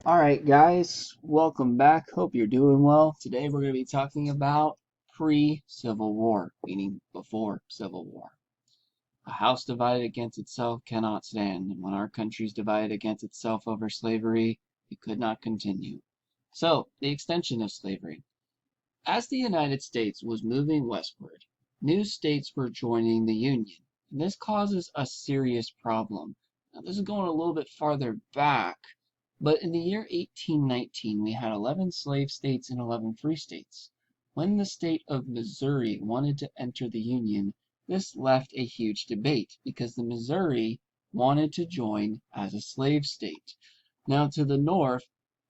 Alright guys, welcome back. Hope you're doing well. Today we're going to be talking about pre-Civil War, meaning before Civil War. A house divided against itself cannot stand, and when our country's divided against itself over slavery, it could not continue. So, the extension of slavery. As the United States was moving westward, new states were joining the Union, and this causes a serious problem. Now, this is going a little bit farther back, but in the year 1819, we had 11 slave states and 11 free states. When the state of Missouri wanted to enter the Union, this left a huge debate because the Missouri wanted to join as a slave state. Now, to the north,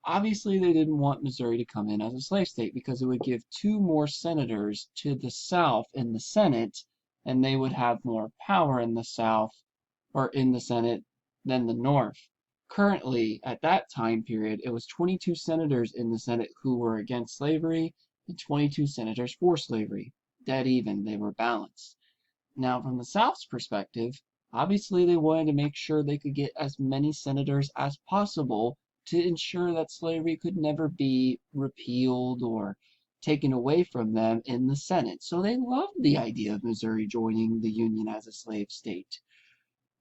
obviously they didn't want Missouri to come in as a slave state because it would give two more senators to the South in the Senate, and they would have more power in the South or in the Senate than the North. Currently, at that time period, it was 22 senators in the Senate who were against slavery and 22 senators for slavery. Dead even, they were balanced. Now, from the South's perspective, obviously they wanted to make sure they could get as many senators as possible to ensure that slavery could never be repealed or taken away from them in the Senate. So they loved the idea of Missouri joining the Union as a slave state.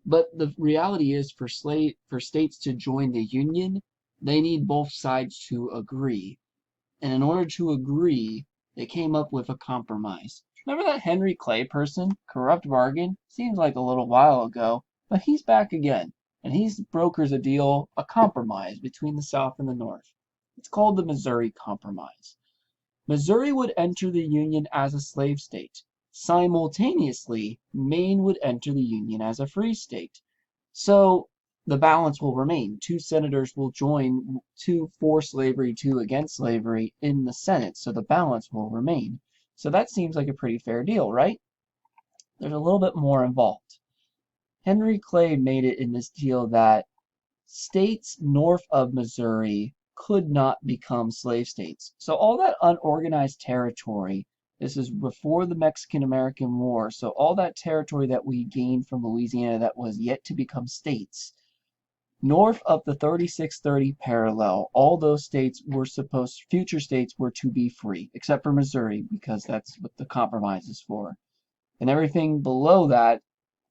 But the reality is for states to join the Union, they need both sides to agree. And in order to agree, they came up with a compromise. Remember that Henry Clay person? Corrupt bargain? Seems like a little while ago, but he's back again. And he brokers a deal, a compromise between the South and the North. It's called the Missouri Compromise. Missouri would enter the Union as a slave state. Simultaneously, Maine would enter the Union as a free state. So the balance will remain. Two senators will join, two for slavery, two against slavery in the Senate. So the balance will remain. So that seems like a pretty fair deal, right? There's a little bit more involved. Henry Clay made it in this deal that states north of Missouri could not become slave states. So all that unorganized territory, this is before the Mexican-American War, so all that territory that we gained from Louisiana that was yet to become states, north of the 3630 parallel, all those states were future states were to be free, except for Missouri, because that's what the compromise is for. And everything below that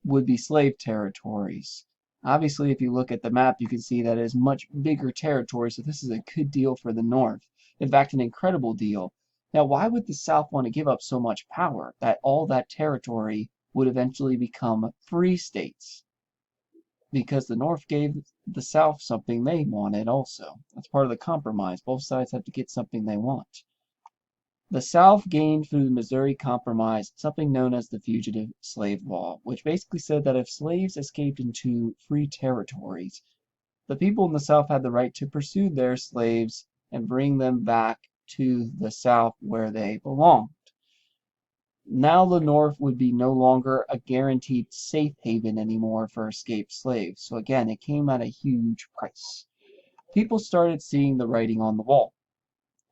would be slave territories. Obviously, if you look at the map, you can see that it is much bigger territory, so this is a good deal for the North. In fact, an incredible deal. Now, why would the South want to give up so much power that all that territory would eventually become free states? Because the North gave the South something they wanted also. That's part of the compromise. Both sides have to get something they want. The South gained through the Missouri Compromise something known as the Fugitive Slave Law, which basically said that if slaves escaped into free territories, the people in the South had the right to pursue their slaves and bring them back to the South where they belonged. Now the North would be no longer a guaranteed safe haven anymore for escaped slaves. So again, it came at a huge price. People started seeing the writing on the wall.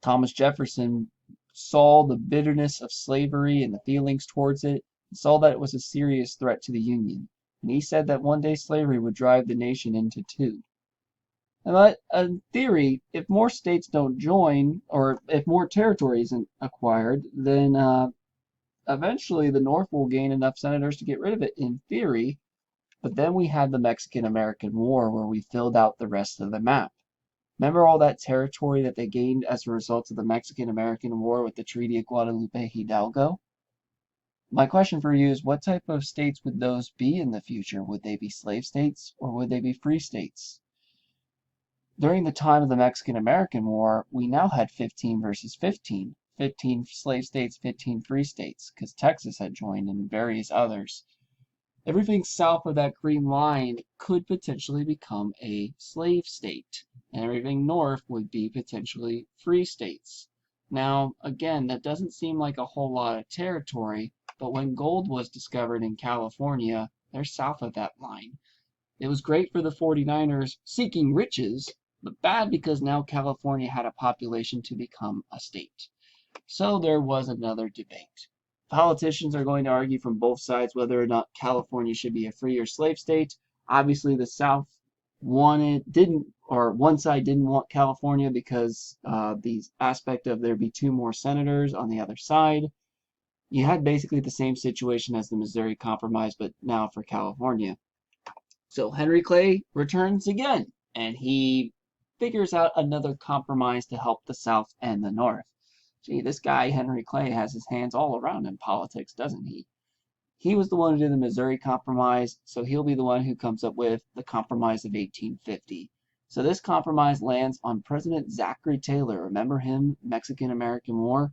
Thomas Jefferson saw the bitterness of slavery and the feelings towards it, and saw that it was a serious threat to the Union. And he said that one day slavery would drive the nation into two. And in theory, if more states don't join, or if more territory isn't acquired, then eventually the North will gain enough senators to get rid of it in theory. But then we had the Mexican-American War where we filled out the rest of the map. Remember all that territory that they gained as a result of the Mexican-American War with the Treaty of Guadalupe Hidalgo? My question for you is, what type of states would those be in the future? Would they be slave states or would they be free states? During the time of the Mexican-American War, we now had 15 versus 15. 15 slave states, 15 free states, because Texas had joined and various others. Everything south of that green line could potentially become a slave state, and everything north would be potentially free states. Now, again, that doesn't seem like a whole lot of territory, but when gold was discovered in California, they're south of that line. It was great for the 49ers seeking riches, but bad because now California had a population to become a state. So there was another debate. Politicians are going to argue from both sides whether or not California should be a free or slave state. Obviously, the South didn't or one side didn't want California because the aspect of there be two more senators on the other side. You had basically the same situation as the Missouri Compromise, but now for California. So Henry Clay returns again, and he figures out another compromise to help the South and the North. Gee, this guy, Henry Clay, has his hands all around in politics, doesn't he? He was the one who did the Missouri Compromise, so he'll be the one who comes up with the Compromise of 1850. So this compromise lands on President Zachary Taylor. Remember him, Mexican-American War,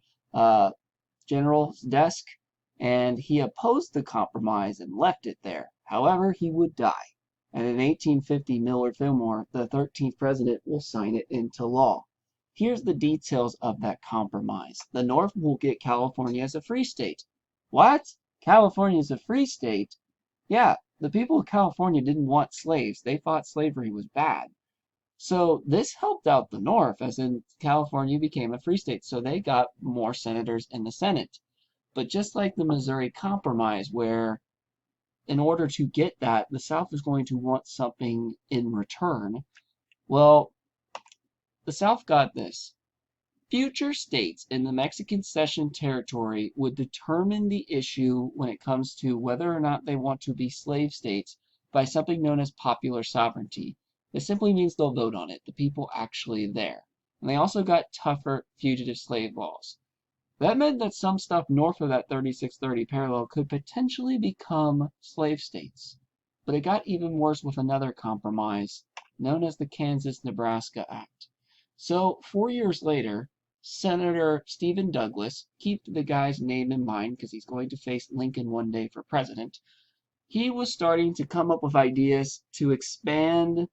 general's desk? And he opposed the compromise and left it there. However, he would die. And in 1850, Millard Fillmore, the 13th president, will sign it into law. Here's the details of that compromise. The North will get California as a free state. What? California is a free state? Yeah, the people of California didn't want slaves. They thought slavery was bad. So this helped out the North, as in California became a free state. So they got more senators in the Senate. But just like the Missouri Compromise, where in order to get that, the South is going to want something in return. Well, the South got this. Future states in the Mexican Cession Territory would determine the issue when it comes to whether or not they want to be slave states by something known as popular sovereignty. This simply means they'll vote on it, the people actually there. And they also got tougher fugitive slave laws. That meant that some stuff north of that 3630 parallel could potentially become slave states. But it got even worse with another compromise known as the KansasNebraska Act. So 4 years later, Senator Stephen Douglas, keep the guy's name in mind because he's going to face Lincoln one day for president, he was starting to come up with ideas to expand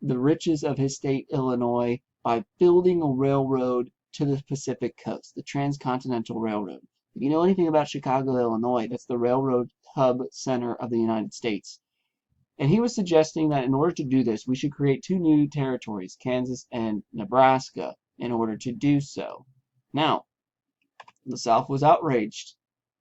the riches of his state, Illinois, by building a railroad to the Pacific coast, the Transcontinental Railroad. If you know anything about Chicago, Illinois, that's the railroad hub center of the United States. And he was suggesting that in order to do this, we should create two new territories, Kansas and Nebraska, in order to do so. Now, the South was outraged.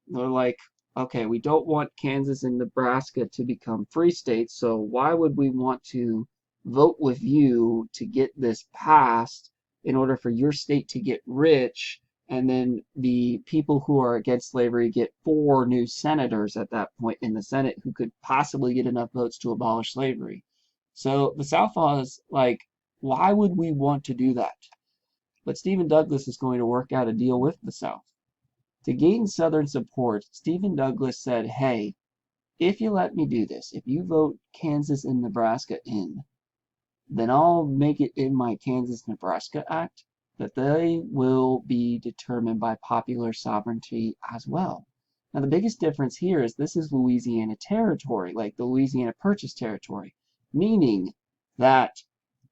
They're like, okay, we don't want Kansas and Nebraska to become free states, so why would we want to vote with you to get this passed in order for your state to get rich, and then the people who are against slavery get 4 new senators at that point in the Senate who could possibly get enough votes to abolish slavery. So the South was like, why would we want to do that? But Stephen Douglas is going to work out a deal with the South. To gain Southern support, Stephen Douglas said, hey, if you let me do this, if you vote Kansas and Nebraska in, then I'll make it in my KansasNebraska Act that they will be determined by popular sovereignty as well. Now, the biggest difference here is this is Louisiana territory, like the Louisiana Purchase territory, meaning that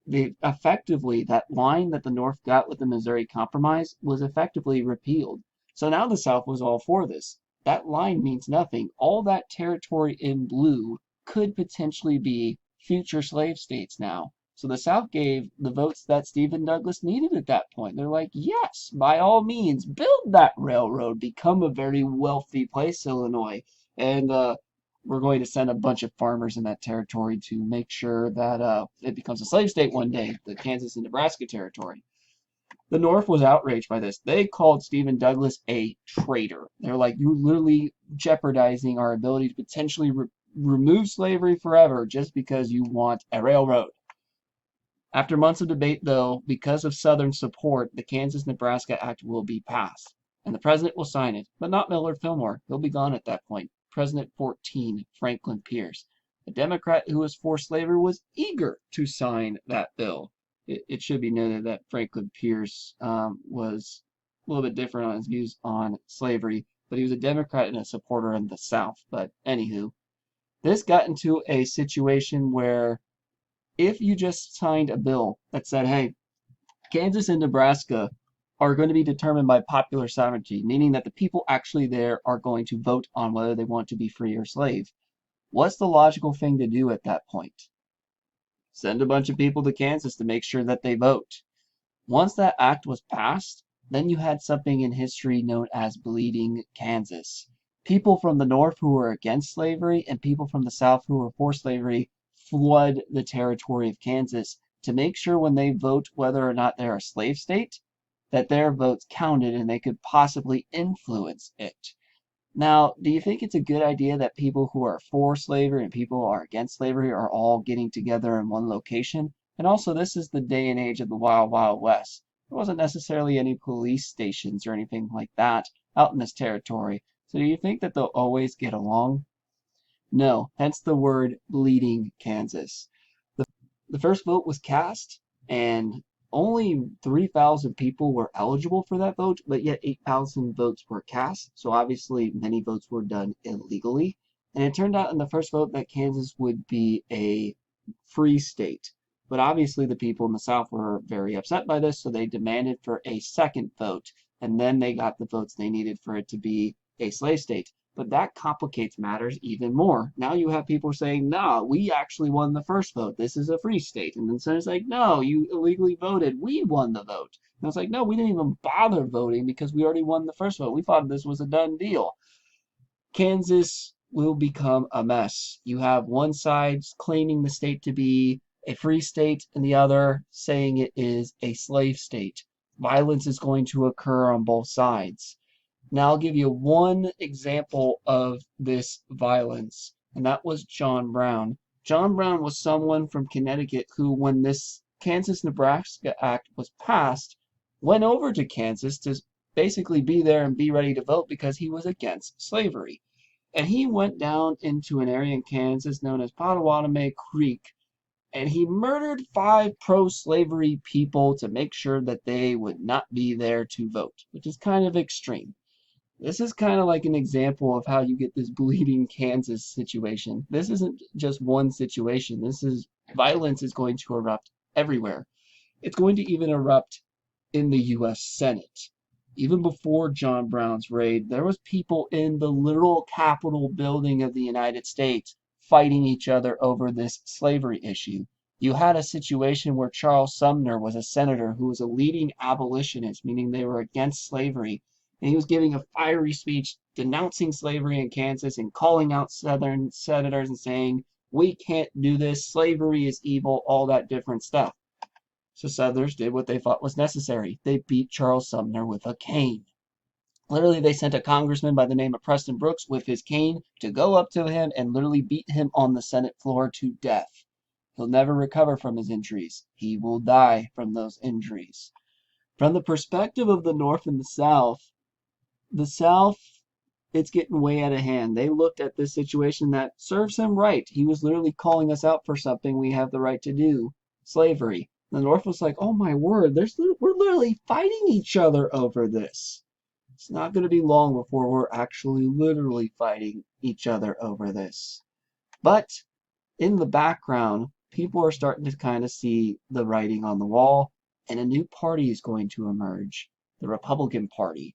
effectively that line that the North got with the Missouri Compromise was effectively repealed. So now the South was all for this. That line means nothing. All that territory in blue could potentially be future slave states now. So the South gave the votes that Stephen Douglas needed at that point. They're like, yes, by all means, build that railroad, become a very wealthy place, Illinois. And we're going to send a bunch of farmers in that territory to make sure that it becomes a slave state one day, the Kansas and Nebraska territory. The North was outraged by this. They called Stephen Douglas a traitor. They're like, you're literally jeopardizing our ability to potentially remove slavery forever just because you want a railroad. After months of debate, though, because of Southern support, the Kansas-Nebraska Act will be passed, and the president will sign it, but not Millard Fillmore. He'll be gone at that point. President 14, Franklin Pierce, a Democrat who was for slavery, was eager to sign that bill. It should be noted that Franklin Pierce was a little bit different on his views on slavery, but he was a Democrat and a supporter in the South. But anywho, this got into a situation where if you just signed a bill that said, hey, Kansas and Nebraska are going to be determined by popular sovereignty, meaning that the people actually there are going to vote on whether they want to be free or slave, what's the logical thing to do at that point? Send a bunch of people to Kansas to make sure that they vote. Once that act was passed, then you had something in history known as Bleeding Kansas. People from the North who were against slavery and people from the South who were for slavery flood the territory of Kansas, to make sure when they vote whether or not they're a slave state, that their votes counted and they could possibly influence it. Now, do you think it's a good idea that people who are for slavery and people who are against slavery are all getting together in one location? And also, this is the day and age of the Wild Wild West. There wasn't necessarily any police stations or anything like that out in this territory. So do you think that they'll always get along? No, hence the word bleeding Kansas. The first vote was cast, and only 3,000 people were eligible for that vote, but yet 8,000 votes were cast. So obviously, many votes were done illegally. And it turned out in the first vote that Kansas would be a free state. But obviously, the people in the South were very upset by this, so they demanded for a second vote. And then they got the votes they needed for it to be a slave state. But that complicates matters even more. Now you have people saying, no, we actually won the first vote. This is a free state. And then Senator's like, no, you illegally voted. We won the vote. And it's like, no, we didn't even bother voting because we already won the first vote. We thought this was a done deal. Kansas will become a mess. You have one side claiming the state to be a free state and the other saying it is a slave state. Violence is going to occur on both sides. Now I'll give you one example of this violence, and that was John Brown. John Brown was someone from Connecticut who, when this KansasNebraska Act was passed, went over to Kansas to basically be there and be ready to vote because he was against slavery. And he went down into an area in Kansas known as Pottawatomie Creek, and he murdered 5 pro-slavery people to make sure that they would not be there to vote, which is kind of extreme. This is kind of like an example of how you get this bleeding Kansas situation. This isn't just one situation. Violence is going to erupt everywhere. It's going to even erupt in the U.S. Senate. Even before John Brown's raid, there was people in the literal Capitol building of the United States fighting each other over this slavery issue. You had a situation where Charles Sumner was a senator who was a leading abolitionist, meaning they were against slavery. And he was giving a fiery speech denouncing slavery in Kansas and calling out Southern senators and saying, we can't do this, slavery is evil, all that different stuff. So Southerners did what they thought was necessary. They beat Charles Sumner with a cane. Literally, they sent a congressman by the name of Preston Brooks with his cane to go up to him and literally beat him on the Senate floor to death. He'll never recover from his injuries. He will die from those injuries. From the perspective of the North and the South, it's getting way out of hand. They looked at this situation that serves him right. He was literally calling us out for something we have the right to do, slavery. The North was like, oh my word, we're literally fighting each other over this. It's not going to be long before we're actually literally fighting each other over this. But in the background, people are starting to kind of see the writing on the wall, and a new party is going to emerge, the Republican Party.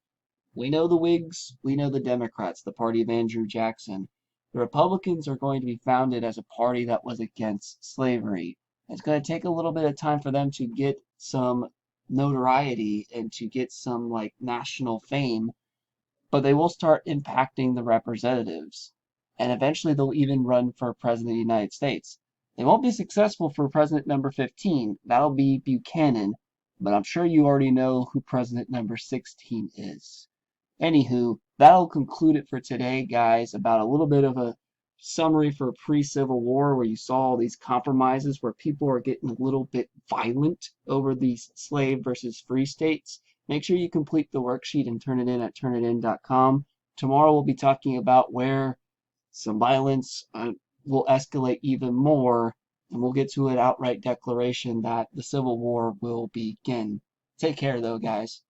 We know the Whigs, we know the Democrats, the party of Andrew Jackson. The Republicans are going to be founded as a party that was against slavery. It's going to take a little bit of time for them to get some notoriety and to get some national fame, but they will start impacting the representatives. And eventually they'll even run for president of the United States. They won't be successful for president number 15. That'll be Buchanan, but I'm sure you already know who president number 16 is. Anywho, that'll conclude it for today, guys, about a little bit of a summary for pre-Civil War where you saw all these compromises where people are getting a little bit violent over these slave versus free states. Make sure you complete the worksheet and turn it in at turnitin.com. Tomorrow we'll be talking about where some violence will escalate even more, and we'll get to an outright declaration that the Civil War will begin. Take care, though, guys.